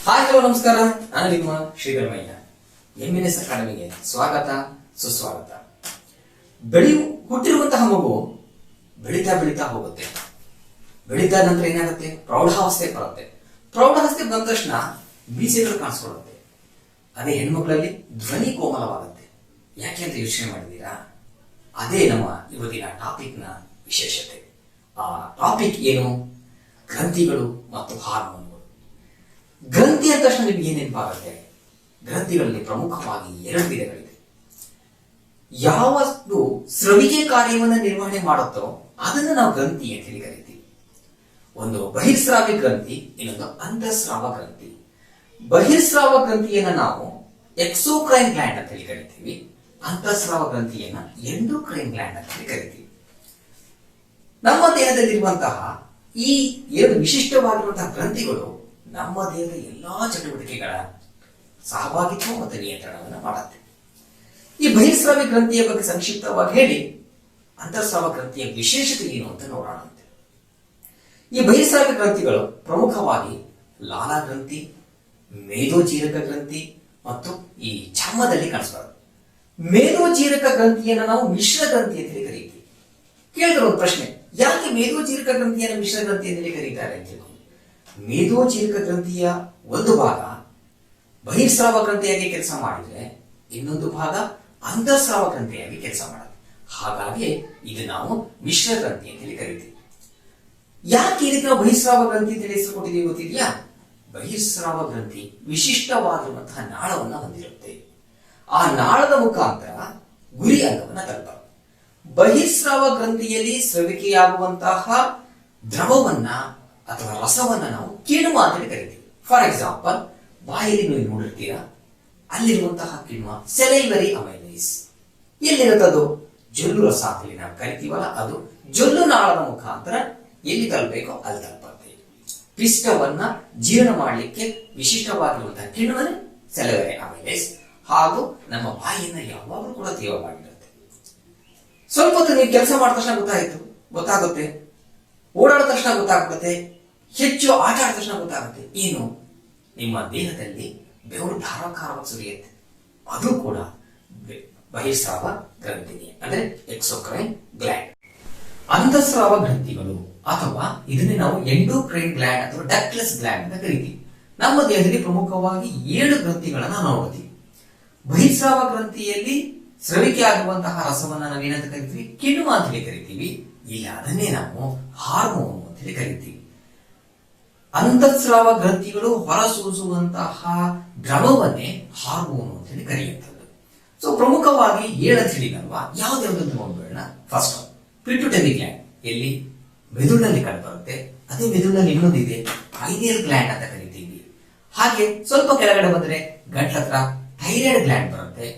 Hi hello ನಮಸ್ಕಾರ. ನಾನು ನಿಮ್ಮ ಶ್ರೀಧರ್ಮಯ್ಯ. MNS ಅಕಾಡೆಮಿಗೆ ಸ್ವಾಗತ ಸುಸ್ವಾಗತ. ಹುಟ್ಟಿರುವಂತಹ ಮಗು ಬೆಳೀತಾ ಬೆಳೀತಾ ಹೋಗುತ್ತೆ. ಬೆಳೀತಾ ನಂತರ ಏನಾಗುತ್ತೆ, ಪ್ರೌಢಾವಸ್ಥೆ ಬರುತ್ತೆ. ಪ್ರೌಢಾವಸ್ಥೆ ಬಂದ ತಕ್ಷಣ ಮೀಸೆಗಳು ಕಾಣಿಸ್ಕೊಳ್ಳುತ್ತೆ. ಅದೇ ಹೆಣ್ಮಕ್ಳಲ್ಲಿ ಧ್ವನಿ ಕೋಮಲವಾಗುತ್ತೆ. ಯಾಕೆ ಅಂತ ಯೋಚನೆ ಮಾಡಿದ್ದೀರಾ? ಅದೇ ನಮ್ಮ ಇವತ್ತಿನ ಟಾಪಿಕ್ ನ ವಿಶೇಷತೆ. ಆ ಟಾಪಿಕ್ ಏನು? ಗ್ರಂಥಿಗಳು ಮತ್ತು ಹಾರ್ಮೋನ್ಗಳು. ಗ್ರಂಥಿ ಅಂದ ತಕ್ಷಣ ನಿಮ್ಗೆ ಏನ್ ನೆನಪಾಗುತ್ತೆ? ಗ್ರಂಥಿಗಳಲ್ಲಿ ಪ್ರಮುಖವಾಗಿ 2 ವಿಧಗಳಿದೆ. ಯಾವತ್ತು ಸ್ರವಿಕೆ ಕಾರ್ಯವನ್ನು ನಿರ್ವಹಣೆ ಮಾಡುತ್ತೋ ಅದನ್ನು ನಾವು ಗ್ರಂಥಿ ಅಂತ ಹೇಳಿ ಕರಿತೀವಿ. ಒಂದು ಬಹಿರ್ಸ್ರಾವಿ ಗ್ರಂಥಿ, ಇನ್ನೊಂದು ಅಂತಃಸ್ರಾವ ಗ್ರಂಥಿ. ಬಹಿರ್ಸ್ರಾವ ಗ್ರಂಥಿಯನ್ನ ನಾವು ಎಕ್ಸೋಕ್ರೈನ್ ಗ್ಲ್ಯಾಂಡ್ ಅಂತ ಹೇಳಿ ಕರಿತೀವಿ. ಅಂತಃಸ್ರಾವ ಗ್ರಂಥಿಯನ್ನ ಎಂಡೋಕ್ರೈನ್ ಗ್ಲ್ಯಾಂಡ್ ಅಂತ ಹೇಳಿ ಕರಿತೀವಿ. ನಮ್ಮ ದೇಹದಲ್ಲಿರುವಂತಹ ಈ 2 ವಿಶಿಷ್ಟವಾಗಿರುವಂತಹ ಗ್ರಂಥಿಗಳು ನಮ್ಮ ದೇಹದ ಎಲ್ಲಾ ಚಟುವಟಿಕೆಗಳ ಸಹಭಾಗಿತ್ವ ಮತ್ತು ನಿಯಂತ್ರಣವನ್ನು ಮಾಡುತ್ತೆ. ಈ ಬಹಿರ್ಸ್ರಾವಿ ಗ್ರಂಥಿಯ ಬಗ್ಗೆ ಸಂಕ್ಷಿಪ್ತವಾಗಿ ಹೇಳಿ ಅಂತಃಸ್ರಾವ ಗ್ರಂಥಿಯ ವಿಶೇಷತೆ ಏನು ಅಂತ ನೋಡೋಣ. ಈ ಬಹಿರ್ಸ್ರಾವಿ ಗ್ರಂಥಿಗಳು ಪ್ರಮುಖವಾಗಿ ಲಾಲಾ ಗ್ರಂಥಿ, ಮೇದೋಜೀರಕ ಗ್ರಂಥಿ ಮತ್ತು ಈ ಚರ್ಮದಲ್ಲಿ ಕಾಣಿಸ್ಬಾರದು. ಮೇದೋಜೀರಕ ಗ್ರಂಥಿಯನ್ನು ನಾವು ಮಿಶ್ರ ಗ್ರಂಥಿ ಅಂತ ಹೇಳಿ ಕರೀತೀವಿ. ಕೇಳಿದ್ರೆ ಒಂದು ಪ್ರಶ್ನೆ, ಯಾಕೆ ಮೇದೋಜೀರಕ ಗ್ರಂಥಿಯನ್ನು ಮಿಶ್ರ ಗ್ರಂಥಿ ಅಂತ ಹೇಳಿ ಕರೀತಾರೆ ಅಂತ ಹೇಳಿ. ಮೇದೋಜೀರಕ ಗ್ರಂಥಿಯ ಒಂದು ಭಾಗ ಬಹಿರ್ಸ್ರಾವ ಗ್ರಂಥಿಯಾಗಿ ಕೆಲಸ ಮಾಡಿದ್ರೆ ಇನ್ನೊಂದು ಭಾಗ ಅಂತಃಸ್ರಾವ ಗ್ರಂಥಿಯಾಗಿ ಕೆಲಸ ಮಾಡುತ್ತೆ. ಹಾಗಾಗಿ ಇದು ನಾವು ಮಿಶ್ರ ಗ್ರಂಥಿ ಅಂತ ಹೇಳಿ ಕರಿತೀವಿ. ಯಾಕೆ ಇದಕ್ಕೆ ನಾವು ಬಹಿರ್ಸ್ರಾವ ಗ್ರಂಥಿ ಅಂತ ಹೆಸರು ಕೊಟ್ಟಿದ್ದೀವಿ ಗೊತ್ತಿದೆಯಾ? ಬಹಿರ್ಸ್ರಾವ ಗ್ರಂಥಿ ವಿಶಿಷ್ಟವಾಗಿರುವಂತಹ ನಾಳವನ್ನು ಹೊಂದಿರುತ್ತೆ. ಆ ನಾಳದ ಮುಖಾಂತರ ಗುರಿ ಅಂಗವನ್ನು ತಲುಪುತ್ತೆ. ಬಹಿರ್ಸ್ರಾವ ಗ್ರಂಥಿಯಲ್ಲಿ ಸ್ರವಿಕೆಯಾಗುವಂತಹ ದ್ರವವನ್ನ ಅಥವಾ ರಸವನ್ನ ನಾವು ಕಿಣ್ವ ಅಂತ ಹೇಳಿ ಕರಿತೀವಿ. ಫಾರ್ ಎಕ್ಸಾಂಪಲ್, ಬಾಯಲ್ಲಿ ನೀವು ನೋಡಿರ್ತೀರಾ, ಅಲ್ಲಿರುವಂತಹ ಕಿಣ್ವ ಸೆಲೈವರಿ ಅಮೈಲೇಸ್. ಎಲ್ಲಿರುತ್ತದು? ಜೊಲ್ಲು ರಸ ಅಂತ ಹೇಳಿ ನಾವು ಕರಿತೀವಲ್ಲ, ಅದು ಜೊಲ್ಲು ನಾಳದ ಮುಖಾಂತರ ಎಲ್ಲಿ ತಲುಪಬೇಕೋ ಅಲ್ಲಿ ತಲುಪುತ್ತೆ. ಪಿಷ್ಟವನ್ನ ಜೀರ್ಣ ಮಾಡಲಿಕ್ಕೆ ವಿಶಿಷ್ಟವಾಗಿರುವಂತಹ ಕಿಣ್ವನೇ ಸೆಲೈವರಿ ಅಮೈಲೇಸ್. ಹಾಗೂ ನಮ್ಮ ಬಾಯಿಯನ್ನ ಯಾವಾಗಲೂ ಕೂಡ ತೇವವಾಗಿರುತ್ತೆ. ಸ್ವಲ್ಪ ಹೊತ್ತು ನೀವು ಕೆಲಸ ಮಾಡಿದ ತಕ್ಷಣ ಗೊತ್ತಾಗುತ್ತೆ, ಓಡಾಡಿದ ತಕ್ಷಣ ಗೊತ್ತಾಗುತ್ತೆ, ಹೆಚ್ಚು ಆಟ ಆಡಿದ ತಕ್ಷಣ ಗೊತ್ತಾಗುತ್ತೆ. ಏನು? ನಿಮ್ಮ ದೇಹದಲ್ಲಿ ಬೆವರು ಧಾರಾಕಾರವಾಗಿ ಸುರಿಯುತ್ತೆ. ಅದು ಕೂಡ ಬಹಿರ್ಸ್ರಾವ ಗ್ರಂಥಿಗೆ, ಅಂದ್ರೆ ಎಕ್ಸೋಕ್ರೈನ್ ಗ್ಲ್ಯಾಂಡ್. ಅಂತಃಸ್ರಾವ ಗ್ರಂಥಿಗಳು ಅಥವಾ ಇದನ್ನೇ ನಾವು ಎಂಡೋಕ್ರೈನ್ ಗ್ಲ್ಯಾಂಡ್ ಅಥವಾ ಡಕ್ಟ್ಲೆಸ್ ಗ್ಲ್ಯಾಂಡ್ ಅಂತ ಕರಿತೀವಿ. ನಮ್ಮ ದೇಹದಲ್ಲಿ ಪ್ರಮುಖವಾಗಿ 7 ಗ್ರಂಥಿಗಳನ್ನ ನೋಡ್ತೀವಿ. ಬಹಿರ್ಸ್ರಾವ ಗ್ರಂಥಿಯಲ್ಲಿ ಸ್ರವಿಕೆ ಆಗುವಂತಹ ರಸವನ್ನ ನಾವೇನಂತ ಕರಿತೀವಿ? ಕಿಣ್ವ ಅಂತ ಹೇಳಿ ಕರಿತೀವಿ. ಇಲ್ಲ, ಅದನ್ನೇ ನಾವು ಹಾರ್ಮೋನ್ ಅಂತ ಹೇಳಿ ಕರಿತೀವಿ. ಅಂತಃಸ್ರಾವ ಗ್ರಂಥಿಗಳು ಹೊರಸೂಸುವಂತಹ ದ್ರವವನ್ನೇ ಹಾರ್ಮೋನ್ ಅಂತ ಹೇಳಿ ಕರೆಯುತ್ತದೆ. ಸೊ ಪ್ರಮುಖವಾಗಿ 7 ಅಂತ ಹೇಳಿದಲ್ವಾ, ಯಾವ್ದಾವ್ದು ನೋಡ್ಬೇಡ. ಫಸ್ಟ್ ಪಿಟ್ಯುಟರಿ ಗ್ಲ್ಯಾಂಡ್, ಎಲ್ಲಿ ಮೆದುಳಿನಲ್ಲಿ ಕಂಡುಬರುತ್ತೆ. ಅದೇ ಮೆದುಳಿನಲ್ಲಿ ಇನ್ನೊಂದಿದೆ, ಪೈನಿಯಲ್ ಗ್ಲ್ಯಾಂಡ್ ಅಂತ ಕರಿತೀವಿ. ಹಾಗೆ ಸ್ವಲ್ಪ ಕೆಳಗಡೆ ಬಂದ್ರೆ ಗಂಟ್ಲ ಹತ್ರ ಥೈರಾಯ್ಡ್ ಗ್ಲ್ಯಾಂಡ್ ಬರುತ್ತೆ.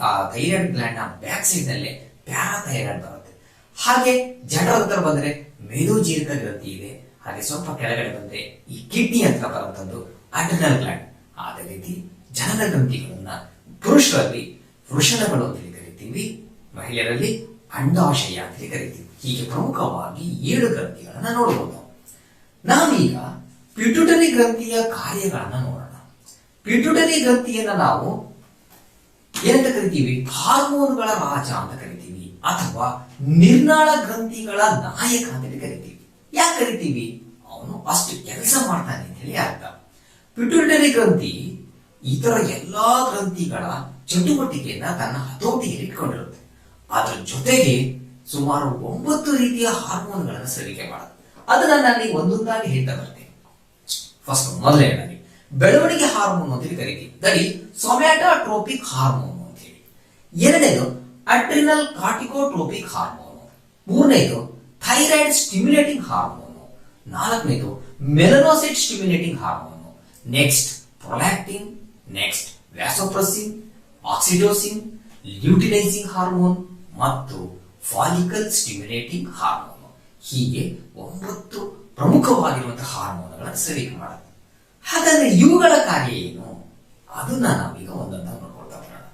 ಆ ಥೈರಾಯ್ಡ್ ಗ್ಲ್ಯಾಂಡ್ ನ ಬ್ಯಾಕ್ ಸೈಡ್ ನಲ್ಲಿ ಪ್ಯಾರಾಥೈರಾಯ್ಡ್ ಬರುತ್ತೆ. ಹಾಗೆ ಜಠರದ ಹತ್ರ ಬಂದ್ರೆ ಮೇದೋಜೀರಕ ಗ್ರಂಥಿ ಇದೆ. ಹಾಗೆ ಸ್ವಲ್ಪ ಕೆಳಗಡೆ ಬಂದ್ರೆ ಈ ಕಿಡ್ನಿ ಹತ್ರ ಬರುವಂತದ್ದು ಅಡ್ರಿನಲ್ ಗ್ಲ್ಯಾಂಡ್. ಅದೇ ರೀತಿ ಜನನ ಗ್ರಂಥಿಗಳನ್ನ ಪುರುಷರಲ್ಲಿ ವೃಷಣಗಳು ಅಂತ ಕರಿತೀವಿ, ಮಹಿಳೆಯರಲ್ಲಿ ಅಂಡಾಶಯ ಅಂತ ಕರಿತೀವಿ. ಹೀಗೆ ಪ್ರಮುಖವಾಗಿ 7 ಗ್ರಂಥಿಗಳನ್ನ ನೋಡಬಹುದು. ನಾವೀಗ ಪಿಟ್ಯುಟರಿ ಗ್ರಂಥಿಯ ಕಾರ್ಯಗಳನ್ನ ನೋಡೋಣ. ಪಿಟ್ಯುಟರಿ ಗ್ರಂಥಿಯನ್ನ ನಾವು ಏನಂತ ಕರಿತೀವಿ? ಹಾರ್ಮೋನ್ಗಳ ರಾಜ ಅಂತ ಕರಿತೀವಿ, ಅಥವಾ ನಿರ್ನಾಳ ಗ್ರಂಥಿಗಳ ನಾಯಕ ಅಂತ ಕರಿತೀವಿ. ಯಾಕೆ ಕರಿತೀವಿ? ಅವನು ಅಷ್ಟು ಕೆಲಸ ಮಾಡ್ತಾನೆ ಅಂತ ಹೇಳಿ ಅರ್ಥ. ಪಿಟ್ಯುಟರಿ ಗ್ರಂಥಿ ಇತರ ಎಲ್ಲಾ ಗ್ರಂಥಿಗಳ ಚಟುವಟಿಕೆಯನ್ನ ತನ್ನ ಹತೋಟಿಯಲ್ಲಿ ಇಟ್ಕೊಂಡಿರುತ್ತೆ. ಅದರ ಜೊತೆಗೆ ಸುಮಾರು 9 ರೀತಿಯ ಹಾರ್ಮೋನ್ಗಳನ್ನು ಸ್ರವಿಕೆ ಮಾಡುತ್ತೆ. ಅದನ್ನ ನಾನು ಒಂದೊಂದಾಗಿ ಹೇಳ್ತಾ ಬರ್ತೇನೆ. ಫಸ್ಟ್ ಮೊದಲನೇದಾಗಿ ಬೆಳವಣಿಗೆ ಹಾರ್ಮೋನ್ ಅಂತ ಹೇಳಿ ಕರಿತೀವಿ. ದಟ್ ಈಸ್ ಸೊಮ್ಯಾಟೋಟ್ರೋಪಿಕ್ ಹಾರ್ಮೋನ್ ಅಂತ ಹೇಳಿ. ಎರಡನೇದು ಅಡ್ರಿನಲ್ ಕಾರ್ಟಿಕೋಟ್ರೋಪಿಕ್ ಹಾರ್ಮೋನ್. ಮೂರನೇದು ಥೈರಾಯ್ಡ್ ಸ್ಟಿಮ್ಯುಲೇಟಿಂಗ್ ಹಾರ್ಮೋನ್. ನಾಲ್ಕನೇದು melanocyte stimulating hormone. Next prolactin, next vasopressin, oxytocin, luteinizing hormone ಮತ್ತು ಫಾಲಿಕಲ್ ಸ್ಟಿಮ್ಯುಲೇಟಿಂಗ್ ಹಾರ್ಮೋನ್. ಹೀಗೆ 9 ಪ್ರಮುಖವಾಗಿರುವಂತಹ ಹಾರ್ಮೋನ್ಗಳನ್ನು ಸ್ರವಿಕೆ ಮಾಡುತ್ತೆ. ಹಾಗಾದ್ರೆ ಇವುಗಳ ಕಾರ್ಯ ಏನು? ಅದನ್ನ ನಾವೀಗ ಒಂದೊಂದಾಗಿ ನೋಡ್ಕೊಳ್ತಾ ಬರೋಣ.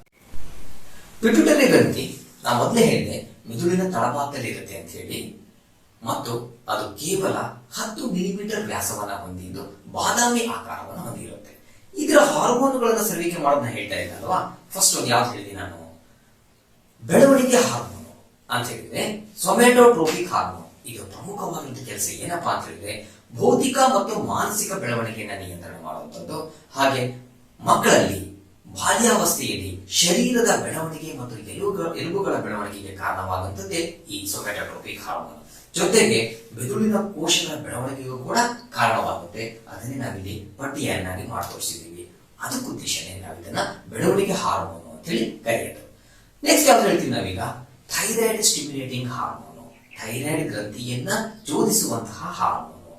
ಪಿಟ್ಯುಟರಿ ಗ್ರಂಥಿ ನಾ ಮೊದಲೇ ಹೇಳಿದೆ ಮೆದುಳಿನ ತಳಭಾಗದಲ್ಲಿ ಇರುತ್ತೆ ಅಂತ ಹೇಳಿ. ಮತ್ತು ಅದು ಕೇವಲ 10 ಮಿಲಿಮೀಟರ್ ವ್ಯಾಸವನ್ನ ಹೊಂದಿದ್ದು ಬಾದಾಮಿ ಆಕಾರವನ್ನು ಹೊಂದಿರುತ್ತೆ. ಇದರ ಹಾರ್ಮೋನುಗಳನ್ನು ಸ್ರವಿಕೆ ಮಾಡೋದನ್ನ ಹೇಳ್ತಾ ಇದ್ದಲ್ವಾ, ಫಸ್ಟ್ ಒಂದು ಯಾವ್ದು ಹೇಳಿದೆ ನಾನು, ಬೆಳವಣಿಗೆ ಹಾರ್ಮೋನು ಅಂತ ಹೇಳಿದ್ರೆ ಸೊಮ್ಯಾಟೋಟ್ರೋಪಿಕ್ ಹಾರ್ಮೋನ್. ಇದು ಪ್ರಮುಖವಾಗಿದ್ದ ಕೆಲಸ ಏನಪ್ಪಾ ಅಂತ ಹೇಳಿದ್ರೆ ಭೌತಿಕ ಮತ್ತು ಮಾನಸಿಕ ಬೆಳವಣಿಗೆಯನ್ನು ನಿಯಂತ್ರಣ ಮಾಡುವಂಥದ್ದು. ಹಾಗೆ ಮಕ್ಕಳಲ್ಲಿ ಬಾಲ್ಯಾವಸ್ಥೆಯಲ್ಲಿ ಶರೀರದ ಬೆಳವಣಿಗೆ ಮತ್ತು ಎಲುಬುಗಳ ಬೆಳವಣಿಗೆಗೆ ಕಾರಣವಾಗುವಂಥದ್ದೇ ಈ ಸೊಮ್ಯಾಟೋಟ್ರೋಪಿಕ್ ಹಾರ್ಮೋನ್. ಜೊತೆಗೆ ಮೆದುಳಿನ ಕೋಶಗಳ ಬೆಳವಣಿಗೆಗೂ ಕೂಡ ಕಾರಣವಾಗುತ್ತೆ. ಅದನ್ನೇ ನಾವಿಲ್ಲಿ ಪಟ್ಟಿಯನ್ನಾಗಿ ಮಾಡಿ ತೋರಿಸಿದ್ದೀವಿ. ಅದಕ್ಕೆ ಉದ್ದೇಶನೇ ನಾವಿದನ್ನ ಬೆಳವಣಿಗೆ ಹಾರ್ಮೋನು ಅಂತ ಹೇಳಿ ಕರೆಯೋದು. ನೆಕ್ಸ್ಟ್ ಯಾವ್ದು ಹೇಳ್ತೀವಿ ನಾವೀಗ, ಥೈರಾಯ್ಡ್ ಸ್ಟಿಮ್ಯುಲೇಟಿಂಗ್ ಹಾರ್ಮೋನು. ಥೈರಾಯ್ಡ್ ಗ್ರಂಥಿಯನ್ನ ಜೋಡಿಸುವಂತಹ ಹಾರ್ಮೋನು.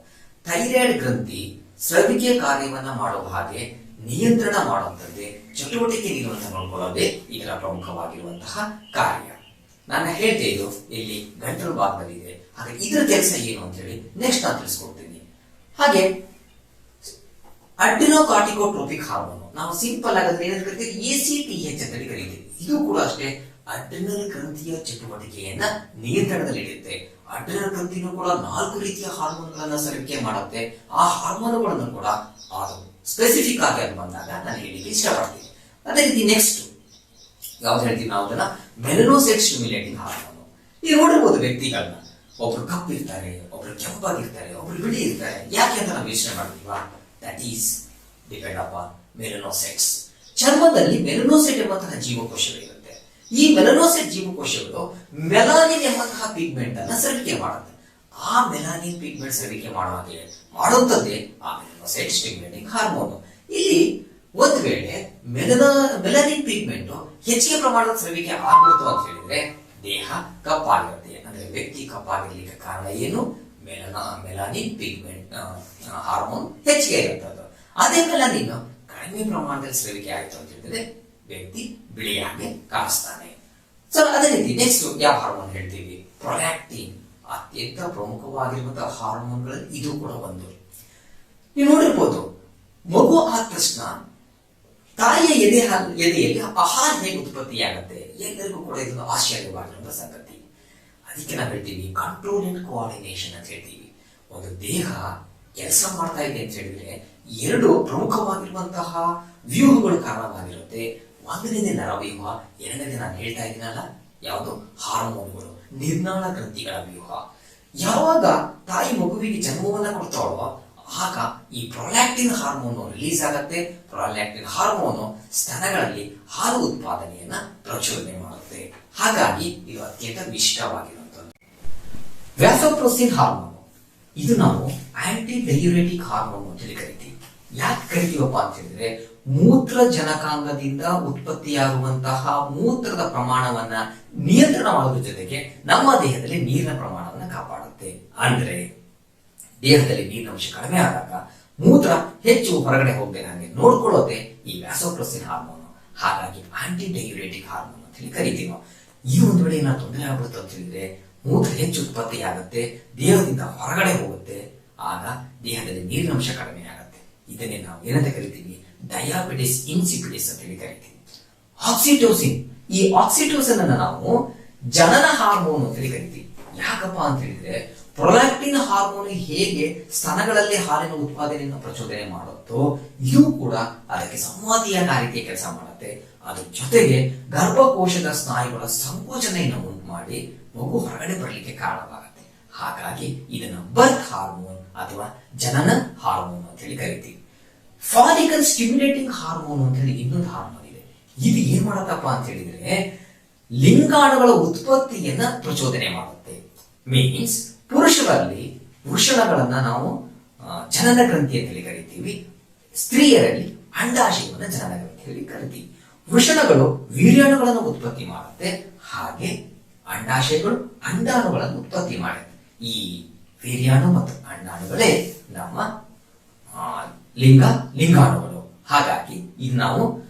ಥೈರಾಯ್ಡ್ ಗ್ರಂಥಿ ಸ್ರವಿಕೆ ಕಾರ್ಯವನ್ನ ಮಾಡುವ ಹಾಗೆ ನಿಯಂತ್ರಣ ಮಾಡುವಂಥದ್ದೇ, ಚಟುವಟಿಕೆ ನೀಡುವಂತ ನೋಡ್ಕೊಳ್ಳೋದೇ ಇದರ ಪ್ರಮುಖವಾಗಿರುವಂತಹ ಕಾರ್ಯ. ನಾನು ಹೇಳ್ತಾ ಇದ್ದು ಇಲ್ಲಿ ಗಂಟಲು ಭಾಗದಲ್ಲಿದೆ. ಹಾಗೆ ಇದರ ಕೆಲಸ ಏನು ಅಂತ ಹೇಳಿ ನೆಕ್ಸ್ಟ್ ನಾನು ತಿಳಿಸ್ಕೊಡ್ತೀನಿ. ಹಾಗೆ ಅಡ್ರಿನೋಕಾರ್ಟಿಕೋಟ್ರೋಪಿಕ್ ಹಾರ್ಮೋನು ನಾವು ಸಿಂಪಲ್ ಆಗಿ ಏನಂತ ಕರಿತೀವಿ, ACTH ಅಂತ ಕರೀತೀವಿ. ಇದು ಕೂಡ ಅಷ್ಟೇ ಅಡ್ರಿನಲ್ ಗ್ರಂಥಿಯ ಚಟುವಟಿಕೆಯನ್ನ ನಿಯಂತ್ರಣದಲ್ಲಿಡುತ್ತೆ. ಅಡ್ರಿನಲ್ ಗ್ರಂಥಿನೂ ಕೂಡ 4 ರೀತಿಯ ಹಾರ್ಮೋನ್ಗಳನ್ನ ಸ್ರವಿಕೆ ಮಾಡುತ್ತೆ. ಆ ಹಾರ್ಮೋನುಗಳನ್ನು ಕೂಡ ಸ್ಪೆಸಿಫಿಕ್ ಆಗಿ ಅದು ಬಂದಾಗ ನಾನು ಹೇಳಿಕ್ಕೆ ಇಷ್ಟಪಡ್ತೀನಿ. ಅದೇ ರೀತಿ ನೆಕ್ಸ್ಟ್ ಯಾವ್ದು ಹೇಳ್ತೀವಿ ನಾವು ಅದನ್ನ ಮೆಲನೋಸೈಟ್ ಸ್ಟಿಮ್ಯುಲೇಟಿಂಗ್ ಹಾರ್ಮೋನು. ನೀವು ನೋಡಿರ್ಬೋದು ವ್ಯಕ್ತಿಗಳನ್ನ, ಒಬ್ರು ಕಪ್ಪಿರ್ತಾರೆ, ಒಬ್ರು ಕೆಂಪಾಗಿರ್ತಾರೆ, ಒಬ್ರು ಬಿಳಿ ಇರ್ತಾರೆ. ಯಾಕೆ ಅಂತ ನಾವು ಯೋಚನೆ ಮಾಡ್ತೀವಾ? That is depend upon melanocytes. ಚರ್ಮದಲ್ಲಿ ಮೆಲನೋಸೈಟ್ ಎಂಬಂತಹ ಜೀವಕೋಶಗಳಿರುತ್ತೆ. ಈ ಮೆಲನೋಸೈಟ್ ಜೀವಕೋಶಗಳು ಮೆಲಾನಿನ್ ಎಂಬಂತಹ ಪಿಗ್ಮೆಂಟ್ ಅನ್ನ ಸ್ರವಿಕೆ ಮಾಡುತ್ತೆ. ಆ ಮೆಲಾನಿನ್ ಪಿಗ್ಮೆಂಟ್ ಸ್ರವಿಕೆ ಮಾಡುವಂಥದ್ದೇ ಆ ಮೆಲನೋಸೈಟ್ ಸ್ಟಿಮ್ಯುಲೇಟಿಂಗ್ ಹಾರ್ಮೋನು. ಇಲ್ಲಿ ಒಂದ್ ವೇಳೆ ಮೆಲನಿನ್ ಪಿಗ್ಮೆಂಟ್ ಹೆಚ್ಚಿಗೆ ಪ್ರಮಾಣದ ಸ್ರವಿಕೆ ಆಗ್ಬಿಡ್ತು ಅಂತ ಹೇಳಿದ್ರೆ ದೇಹ ಕಪ್ಪಾಗಿರುತ್ತೆ. ಅಂದ್ರೆ ವ್ಯಕ್ತಿ ಕಪ್ಪಾಗಿರ್ಲಿಕ್ಕೆ ಕಾರಣ ಏನು? ಮೆಲಾನಿನ್ ಪಿಗ್ಮೆಂಟ್ ಹಾರ್ಮೋನ್ ಹೆಚ್ಚಿಗೆ ಇರುತ್ತದೆ. ಅದೇ ಮೆಲಾನಿನ್ ಕಡಿಮೆ ಪ್ರಮಾಣದಲ್ಲಿ ಸ್ರವಿಕೆ ಆಯಿತು ಅಂತ ಹೇಳಿದ್ರೆ ವ್ಯಕ್ತಿ ಬಿಳಿಯಾಗಿ ಕಾಣಿಸ್ತಾನೆ. ಸೊ ಅದೇ ರೀತಿ ನೆಕ್ಸ್ಟ್ ಯಾವ ಹಾರ್ಮೋನ್ ಹೇಳ್ತೀವಿ? ಪ್ರೊಲ್ಯಾಕ್ಟಿನ್. ಅತ್ಯಂತ ಪ್ರಮುಖವಾಗಿರುವಂತಹ ಹಾರ್ಮೋನ್ಗಳಲ್ಲಿ ಇದು ಕೂಡ ಒಂದು. ನೀವು ನೋಡಿರ್ಬೋದು, ಮಗು ಆದ ತಕ್ಷಣ ತಾಯಿಯ ಎದೆಯಲ್ಲಿ ಆಹಾರ ಹೇಗೆ ಉತ್ಪತ್ತಿಯಾಗುತ್ತೆ, ಎಲ್ಲರಿಗೂ ಕೂಡ ಇದೊಂದು ಆಶ್ಚರ್ಯವಾಗಿರುವಂತಹ ಸಂಗತಿ. ಅದಕ್ಕೆ ನಾವು ಹೇಳ್ತೀವಿ ಕಂಟ್ರೋಲ್ ಅಂಡ್ ಕೋಆರ್ಡಿನೇಷನ್ ಅಂತ ಹೇಳ್ತೀವಿ. ಒಂದು ದೇಹ ಕೆಲಸ ಮಾಡ್ತಾ ಇದೆ ಅಂತ ಹೇಳಿದ್ರೆ 2 ಪ್ರಮುಖವಾಗಿರುವಂತಹ ವ್ಯೂಹಗಳು ಕಾರಣವಾಗಿರುತ್ತೆ. ಒಂದನೇದೇ ನರವ್ಯೂಹ, ಎರಡನೇದೇ ನಾನು ಹೇಳ್ತಾ ಇದ್ದೀನಲ್ಲ ಯಾವುದು, ಹಾರ್ಮೋನ್ಗಳು, ನಿರ್ನಾಳ ಗ್ರಂಥಿಗಳ ವ್ಯೂಹ. ಯಾವಾಗ ತಾಯಿ ಮಗುವಿಗೆ ಜನ್ಮವನ್ನ ಕೊಡ್ತಾಳೋ ಆಗ ಈ ಪ್ರೊಲ್ಯಾಕ್ಟಿನ್ ಹಾರ್ಮೋನು ರಿಲೀಸ್ ಆಗತ್ತೆ. ಪ್ರೊಲ್ಯಾಕ್ಟಿನ್ ಹಾರ್ಮೋನು ಸ್ತನಗಳಲ್ಲಿ ಹಾಲು ಉತ್ಪಾದನೆಯನ್ನ ಪ್ರಚೋದನೆ ಮಾಡುತ್ತೆ. ಹಾಗಾಗಿ ಇದು ಅತ್ಯಂತ ವಿಶಿಷ್ಟವಾಗಿರುವಂತದ್ದು. ವ್ಯಾಸೋಪ್ರೆಸಿನ್ ಹಾರ್ಮೋನು, ಇದು ನಾವು ಆಂಟಿ ಡಯೂರೆಟಿಕ್ ಹಾರ್ಮೋನ್ ಅಂತ ಕರಿತೀವಿ. ಯಾಕೆ ಕರಿತೀವಪ್ಪ ಅಂತ ಹೇಳಿದ್ರೆ ಮೂತ್ರ ಜನಕಾಂಗದಿಂದ ಉತ್ಪತ್ತಿಯಾಗುವಂತಹ ಮೂತ್ರದ ಪ್ರಮಾಣವನ್ನ ನಿಯಂತ್ರಣ ಮಾಡೋದ್ರ ಜೊತೆಗೆ ನಮ್ಮ ದೇಹದಲ್ಲಿ ನೀರಿನ ಪ್ರಮಾಣವನ್ನ ಕಾಪಾಡುತ್ತೆ. ಅಂದ್ರೆ ದೇಹದಲ್ಲಿ ನೀರಿನ ಅಂಶ ಕಡಿಮೆ ಆದಾಗ ಮೂತ್ರ ಹೆಚ್ಚು ಹೊರಗಡೆ ಹೋಗದೆ ಹಾಗೆ ನೋಡ್ಕೊಳ್ಳೋದೆ ಈ ವ್ಯಾಸೋಪ್ರೆಸಿನ್ ಹಾರ್ಮೋನು. ಹಾಗಾಗಿ ಆಂಟಿ ಡಯೂರೆಟಿಕ್ ಹಾರ್ಮೋನ್ ಅಂತ ಹೇಳಿ ಕರಿತೀವಿ ನಾವು. ಈ ಒಂದು ವೇಳೆ ಏನಾದ್ರು ತೊಂದರೆ ಆಗ್ಬಿಡುತ್ತೆ ಅಂತ ಹೇಳಿದ್ರೆ ಮೂತ್ರ ಹೆಚ್ಚು ಉತ್ಪತ್ತಿ ಆಗುತ್ತೆ, ದೇಹದಿಂದ ಹೊರಗಡೆ ಹೋಗುತ್ತೆ, ಆಗ ದೇಹದಲ್ಲಿ ನೀರಿನ ಅಂಶ ಕಡಿಮೆ ಆಗುತ್ತೆ. ಇದನ್ನೇ ನಾವು ಏನಂತ ಕರಿತೀವಿ? ಡಯಾಬಿಟಿಸ್ ಇನ್ಸಿಪಿಡಿಸ್ ಅಂತ ಹೇಳಿ ಕರಿತೀವಿ. ಆಕ್ಸಿಟೋಸಿನ್, ಈ ಆಕ್ಸಿಟೋಸಿನ್ ಅನ್ನ ನಾವು ಜನನ ಹಾರ್ಮೋನ್ ಅಂತ ಹೇಳಿ ಕರಿತೀವಿ. ಯಾಕಪ್ಪ ಅಂತ ಹೇಳಿದ್ರೆ ಪ್ರೊಲ್ಯಾಕ್ಟಿನ್ ಹಾರ್ಮೋನ್ ಹೇಗೆ ಸ್ತನಗಳಲ್ಲಿ ಹಾಲಿನ ಉತ್ಪಾದನೆಯನ್ನು ಪ್ರಚೋದನೆ ಮಾಡುತ್ತೋ ಇದು ಕೂಡ ಅದಕ್ಕೆ ಸಂವಾದಿಯಾಗಿ ಆ ರೀತಿಯ ಕೆಲಸ ಮಾಡುತ್ತೆ. ಅದ್ರ ಜೊತೆಗೆ ಗರ್ಭಕೋಶದ ಸ್ನಾಯುಗಳ ಸಂಕೋಚನೆಯನ್ನು ಉಂಟು ಮಾಡಿ ಮಗು ಹೊರಗಡೆ ಬರಲಿಕ್ಕೆ ಕಾರಣವಾಗುತ್ತೆ. ಹಾಗಾಗಿ ಇದನ್ನ ಬರ್ತ್ ಹಾರ್ಮೋನ್ ಅಥವಾ ಜನನ ಹಾರ್ಮೋನ್ ಅಂತ ಹೇಳಿ ಕರಿತೀವಿ. ಫಾಲಿಕಲ್ ಸ್ಟಿಮ್ಯುಲೇಟಿಂಗ್ ಹಾರ್ಮೋನ್ ಅಂತ ಹೇಳಿ ಇನ್ನೊಂದು ಹಾರ್ಮೋನ್ ಇದೆ. ಇದು ಏನ್ ಮಾಡತ್ತಪ್ಪ ಅಂತ ಹೇಳಿದ್ರೆ ಲಿಂಗಾಣುಗಳ ಉತ್ಪತ್ತಿಯನ್ನ ಪ್ರಚೋದನೆ ಮಾಡುತ್ತೆ. ಮೀನ್ಸ್ ಪುರುಷರಲ್ಲಿ ವೃಷಣಗಳನ್ನ ನಾವು ಜನನ ಗ್ರಂಥಿ ಅಂತ ಹೇಳಿ ಕರಿತೀವಿ, ಸ್ತ್ರೀಯರಲ್ಲಿ ಅಂಡಾಶಯವನ್ನು ಜನನ ಗ್ರಂಥಿ ಹೇಳಿ ಕರಿತೀವಿ. ವೃಷಣಗಳು ವೀರ್ಯಾಣುಗಳನ್ನು ಉತ್ಪತ್ತಿ ಮಾಡುತ್ತೆ, ಹಾಗೆ ಅಂಡಾಶಯಗಳು ಅಂಡಾಣುಗಳನ್ನು ಉತ್ಪತ್ತಿ ಮಾಡುತ್ತೆ. ಈ ವೀರ್ಯಾಣು ಮತ್ತು ಅಂಡಾಣುಗಳೇ ನಮ್ಮ ಲಿಂಗಾಣುಗಳು. ಹಾಗಾಗಿ ಇದು ನಾವು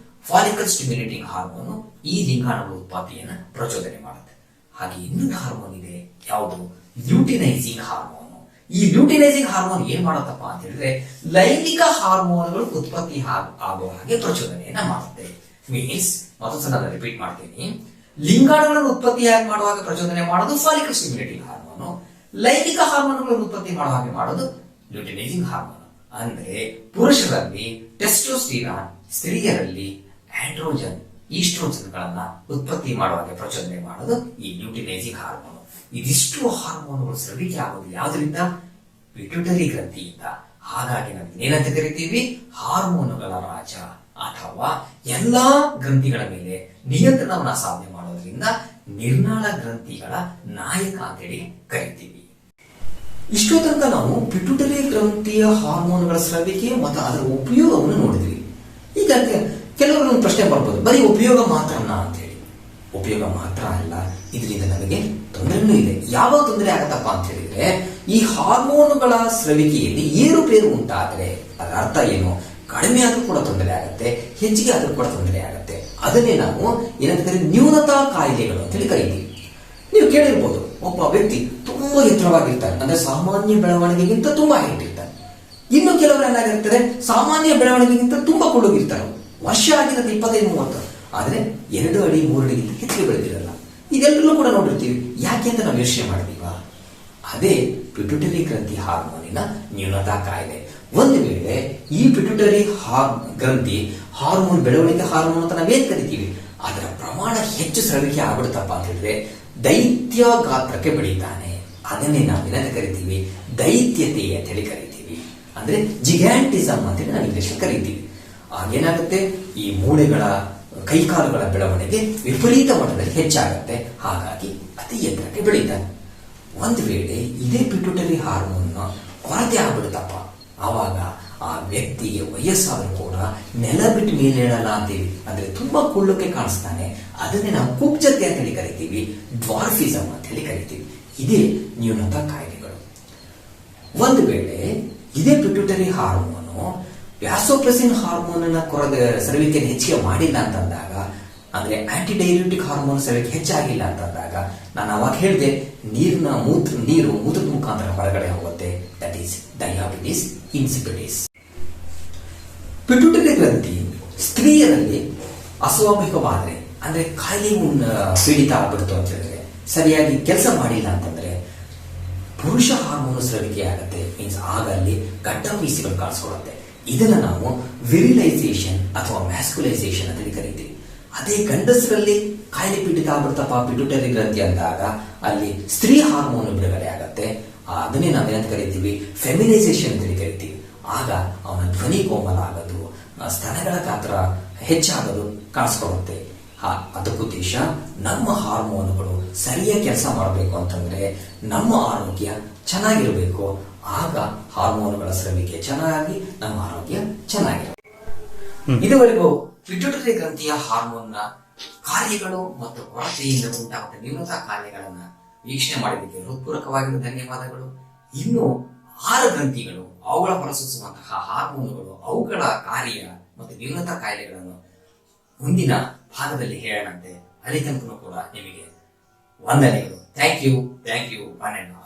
ಫಾಲಿಕಲ್ ಸ್ಟಿಮ್ಯುಲೇಟಿಂಗ್ ಹಾರ್ಮೋನು ಈ ಲಿಂಗಾಣುಗಳ ಉತ್ಪತ್ತಿಯನ್ನು ಪ್ರಚೋದನೆ ಮಾಡುತ್ತೆ. ಹಾಗೆ ಇನ್ನೊಂದು ಹಾರ್ಮೋನ್ ಇದೆ, ಯಾವುದು? Luteinising hormone. ಈ ಲ್ಯೂಟಿನೈಸಿಂಗ್ ಹಾರ್ಮೋನ್ ಏನ್ ಮಾಡತ್ತಪ್ಪ ಅಂತ ಹೇಳಿದ್ರೆ ಲೈಂಗಿಕ ಹಾರ್ಮೋನ್ಗಳು ಉತ್ಪತ್ತಿ ಆಗುವ ಹಾಗೆ ಪ್ರಚೋದನೆಯನ್ನ ಮಾಡುತ್ತೆ. ಮೀನ್ಸ್ ಮತ್ತೊಂದ್ಸಲ ನಾನು ರಿಪೀಟ್ ಮಾಡ್ತೀನಿ, ಲಿಂಗಾಣುಗಳನ್ನು ಉತ್ಪತ್ತಿಯಾಗಿ ಮಾಡುವಾಗ ಪ್ರಚೋದನೆ ಮಾಡೋದು ಫಾಲಿಕಲ್ ಸ್ಟಿಮ್ಯುಲೇಟಿಂಗ್ ಹಾರ್ಮೋನು, ಲೈಂಗಿಕ ಹಾರ್ಮೋನ್ಗಳನ್ನು ಉತ್ಪತ್ತಿ ಮಾಡುವ ಹಾಗೆ ಮಾಡೋದು ಲ್ಯೂಟಿನೈಸಿಂಗ್ ಹಾರ್ಮೋನ್. ಅಂದ್ರೆ ಪುರುಷರಲ್ಲಿ ಟೆಸ್ಟೋಸ್ಟಿರಾನ್, ಸ್ತ್ರೀಯರಲ್ಲಿ ಆಂಡ್ರೋಜನ್, ಈಸ್ಟ್ರೋಜನ್ ಗಳನ್ನ ಉತ್ಪತ್ತಿ ಮಾಡುವ ಹಾಗೆ ಪ್ರಚೋದನೆ ಮಾಡೋದು ಈ ಲ್ಯೂಟಿನೈಸಿಂಗ್ ಹಾರ್ಮೋನ್. ಇದಿಷ್ಟು ಹಾರ್ಮೋನ್ಗಳು ಸ್ರವಿಕೆ ಆಗೋದು ಯಾವುದರಿಂದ? ಪಿಟ್ಯೂಟರಿ ಗ್ರಂಥಿಯಿಂದ. ಹಾಗಾಗಿ ನಾವು ಏನಂತ ಕರಿತೀವಿ? ಹಾರ್ಮೋನುಗಳ ರಾಜ, ಅಥವಾ ಎಲ್ಲಾ ಗ್ರಂಥಿಗಳ ಮೇಲೆ ನಿಯಂತ್ರಣವನ್ನ ಸಾಧನೆ ಮಾಡೋದ್ರಿಂದ ನಿರ್ನಾಳ ಗ್ರಂಥಿಗಳ ನಾಯಕ ಅಂತೇಳಿ ಕರಿತೀವಿ. ಇಷ್ಟೋ ತನಕ ನಾವು ಪಿಟ್ಯೂಟರಿ ಗ್ರಂಥಿಯ ಹಾರ್ಮೋನ್ಗಳ ಸ್ರವಿಕೆ ಮತ್ತು ಅದರ ಉಪಯೋಗವನ್ನು ನೋಡಿದ್ವಿ. ಈಗ ಕೆಲವರು ಒಂದು ಪ್ರಶ್ನೆ ಬರ್ಬೋದು, ಬರೀ ಉಪಯೋಗ ಮಾತ್ರನಾ ಅಂತ ಹೇಳಿ. ಉಪಯೋಗ ಮಾತ್ರ ಅಲ್ಲ, ಇದರಿಂದ ನಮಗೆ ತೊಂದರೆನೂ ಇದೆ. ಯಾವಾಗ ತೊಂದರೆ ಆಗತ್ತಪ್ಪ ಅಂತ ಹೇಳಿದ್ರೆ, ಈ ಹಾರ್ಮೋನುಗಳ ಸ್ರವಿಕೆಯಲ್ಲಿ ಏರುಪೇರು ಉಂಟಾದರೆ ಅದರ ಅರ್ಥ ಏನು? ಕಡಿಮೆ ಆದ್ರೂ ಕೂಡ ತೊಂದರೆ ಆಗತ್ತೆ, ಹೆಚ್ಚಿಗೆ ಆದ್ರೂ ಕೂಡ ತೊಂದರೆ ಆಗತ್ತೆ. ಅದನ್ನೇ ನಾವು ಏನಂತ ಕರೀತೀವಿ? ನ್ಯೂನತಾ ಕಾಯಿಲೆಗಳು ಅಂತೇಳಿ ಕರೀತೀವಿ. ನೀವು ಕೇಳಿರ್ಬೋದು, ಒಬ್ಬ ವ್ಯಕ್ತಿ ತುಂಬಾ ಎತ್ತರವಾಗಿರ್ತಾನೆ, ಅಂದ್ರೆ ಸಾಮಾನ್ಯ ಬೆಳವಣಿಗೆಗಿಂತ ತುಂಬಾ ಹೈಟ್ ಇರ್ತಾನೆ. ಇನ್ನು ಕೆಲವರು ಏನಾಗಿರ್ತಾರೆ, ಸಾಮಾನ್ಯ ಬೆಳವಣಿಗೆಗಿಂತ ತುಂಬಾ ಕುಡುಗಿರ್ತಾರೆ. ವರ್ಷ ಆಗಿರೋದು 25-30, ಆದ್ರೆ 2 ಅಡಿ 3 ಅಡಿಗಿಂತ ಹೆಚ್ಚಿಗೆ ಬೆಳೆದಿರಲ್ಲ. ಇದೆಲ್ಲರೂ ಕೂಡ ನೋಡಿರ್ತೀವಿ. ಯಾಕೆ ಅಂತ ನಾವು ಯೋಚನೆ ಮಾಡಿದೀವ? ಅದೇ ಪಿಟ್ಯೂಟರಿ ಗ್ರಂಥಿ ಹಾರ್ಮೋನಿನ ನ್ಯೂನತಾ ಕಾಯಿಲೆ. ಒಂದು ವೇಳೆ ಈ ಪಿಟ್ಯೂಟರಿ ಗ್ರಂಥಿ ಹಾರ್ಮೋನ್, ಬೆಳವಣಿಗೆ ಹಾರ್ಮೋನ್ ಅಂತ ನಾವೇನ್ ಕರಿತೀವಿ, ಅದರ ಪ್ರಮಾಣ ಹೆಚ್ಚು ಸ್ರವಿಕೆ ಆಗ್ಬಿಡುತ್ತಪ್ಪ ಅಂತ ಹೇಳಿದ್ರೆ ದೈತ್ಯ ಗಾತ್ರಕ್ಕೆ ಬೆಳೀತಾನೆ. ಅದನ್ನೇ ನಾವೇನಂತ ಕರಿತೀವಿ? ದೈತ್ಯತೆ ಅಂತ ಹೇಳಿ ಕರಿತೀವಿ. ಅಂದ್ರೆ ಜಿಗ್ಯಾಂಟಿಸಮ್ ಅಂತೇಳಿ ನಾವು ಇಂಗ್ಲಿಷ್ ಕರಿತೀವಿ. ಆಗೇನಾಗುತ್ತೆ? ಈ ಮೂಳೆಗಳ, ಕೈಕಾಲುಗಳ ಬೆಳವಣಿಗೆ ವಿಪರೀತ ಮಟ್ಟದಲ್ಲಿ ಹೆಚ್ಚಾಗುತ್ತೆ. ಹಾಗಾಗಿ ಅತಿ ಎತ್ತರಕ್ಕೆ ಬೆಳೀತಾನೆ. ಒಂದು ವೇಳೆ ಇದೇ ಪಿಟ್ಯೂಟರಿ ಹಾರ್ಮೋನ್ ಕೊರತೆ ಆಗ್ಬಿಡುತ್ತಪ್ಪ, ಆವಾಗ ಆ ವ್ಯಕ್ತಿಗೆ ವಯಸ್ಸಾದ್ರೂ ಕೂಡ ನೆಲ ಬಿಟ್ಟು ಮೇಲೆ ಹೇಳಲ್ಲ ಅಂತೀವಿ. ಅಂದ್ರೆ ತುಂಬಾ ಕುಳ್ಳಕ್ಕೆ ಕಾಣಿಸ್ತಾನೆ. ಅದನ್ನೇ ನಾವು ಕುಬ್ಜತೆ ಅಂತ ಹೇಳಿ ಕರಿತೀವಿ, ಡ್ವಾರ್ಫಿಸಮ್ ಅಂತ ಹೇಳಿ ಕರಿತೀವಿ. ಇದೇ ನ್ಯೂನತಾ ಕಾಯಿಲೆಗಳು. ಒಂದು ವೇಳೆ ಇದೇ ಪಿಟ್ಯೂಟರಿ ಹಾರ್ಮೋನು ವ್ಯಾಸೋಪ್ರೆಸಿನ್ ಹಾರ್ಮೋನ್ ಸ್ರವಿಕೆಯನ್ನು ಹೆಚ್ಚಿಗೆ ಮಾಡಿಲ್ಲ ಅಂತಂದಾಗ, ಅಂದ್ರೆ ಆಂಟಿ ಡೈಯೂರೆಟಿಕ್ ಹಾರ್ಮೋನ್ ಸ್ರವಿಕೆ ಹೆಚ್ಚಾಗಿಲ್ಲ ಅಂತಂದಾಗ, ನಾನು ಅವಾಗ ಹೇಳಿದೆ, ನೀರು ಮೂತ್ರದ ಮುಖಾಂತರ ಹೊರಗಡೆ ಹೋಗುತ್ತೆ. That is diabetes insipidus. Pituitary ಗ್ರಂಥಿ ಸ್ತ್ರೀಯರಲ್ಲಿ ಅಸ್ವಾಭಾವಿಕವಾದ್ರೆ, ಅಂದ್ರೆ ಕಾಯಿಲೆ ಪೀಡಿತ ಆಗ್ಬಿಡ್ತು ಅಂತ ಹೇಳಿದ್ರೆ, ಸರಿಯಾಗಿ ಕೆಲಸ ಮಾಡಿಲ್ಲ ಅಂತಂದ್ರೆ ಪುರುಷ ಹಾರ್ಮೋನ್ ಸ್ರವಿಕೆ ಆಗತ್ತೆ. ಮೀನ್ಸ್ ಆಗ ಅಲ್ಲಿ ಗಡ್ಡ ಮೀಸೆಗಳು ಕಾಣಿಸ್ಕೊಳ್ಳುತ್ತೆ. ಇದನ್ನ ನಾವು ವಿರಿಲೈಸೇಷನ್ ಅಥವಾ ಮ್ಯಾಸ್ಕುಲೈಸೇಷನ್ ಅಂತ ಕರಿತೀವಿ. ಅದೇ ಗಂಡಸರಲ್ಲಿ ಕಾಯಿಲೆ ಪೀಡಿತ ಆಗ್ಬಿಡ್ತಪ್ಪ ಪಿಟ್ಯೂಟರಿ ಗ್ರಂಥಿ ಅಂದಾಗ, ಅಲ್ಲಿ ಸ್ತ್ರೀ ಹಾರ್ಮೋನ್ ಬಿಡುಗಡೆ ಆಗತ್ತೆ. ಅದನ್ನೇ ನಾವೇನಂತ ಕರಿತೀವಿ? ಫೆಮಿನೈಸೇಷನ್ ಅಂತ ಕರಿತೀವಿ. ಆಗ ಅವನ ಧ್ವನಿ ಕೋಮಲ ಆಗೋದು, ಸ್ತನಗಳ ಗಾತ್ರ ಹೆಚ್ಚಾಗೋದು ಕಾಣಿಸ್ಕೊಳ್ಳುತ್ತೆ. ಅದಕ್ಕೂ ಉದ್ದೇಶ, ನಮ್ಮ ಹಾರ್ಮೋನುಗಳು ಸರಿಯಾಗಿ ಕೆಲಸ ಮಾಡಬೇಕು ಅಂತಂದ್ರೆ ನಮ್ಮ ಆರೋಗ್ಯ ಚೆನ್ನಾಗಿರ್ಬೇಕು. ಆಗ ಹಾರ್ಮೋನುಗಳ ಸ್ರವಿಕೆ ಚೆನ್ನಾಗಿ ನಮ್ಮ ಆರೋಗ್ಯ ಚೆನ್ನಾಗಿರುತ್ತೆ. ಇದುವರೆಗೂ ಪಿಟ್ಯೂಟರಿ ಗ್ರಂಥಿಯ ಹಾರ್ಮೋನ್ನ ಕಾರ್ಯಗಳು ಮತ್ತು ಕೊರತೆಯಿಂದ ಉಂಟಾಗುವ ನ್ಯೂನತಾ ಕಾಯಿಲೆಗಳನ್ನ ವೀಕ್ಷಣೆ ಮಾಡಿದ್ದಕ್ಕೆ ಹೃತ್ಪೂರ್ವಕವಾಗಿರುವ ಧನ್ಯವಾದಗಳು. ಇನ್ನು 6 ಗ್ರಂಥಿಗಳು, ಅವುಗಳ ಹೊರಸೂಸುವಂತಹ ಹಾರ್ಮೋನುಗಳು, ಅವುಗಳ ಕಾರ್ಯ ಮತ್ತು ನ್ಯೂನತಾ ಕಾಯಿಲೆಗಳನ್ನು ಮುಂದಿನ ಭಾಗದಲ್ಲಿ ಹೇಳೋಣಂತೆ. ಅಲ್ಲಿ ತನಕ ಕೂಡ ನಿಮಗೆ ವಂದನೆಗಳು. Thank you. One and all.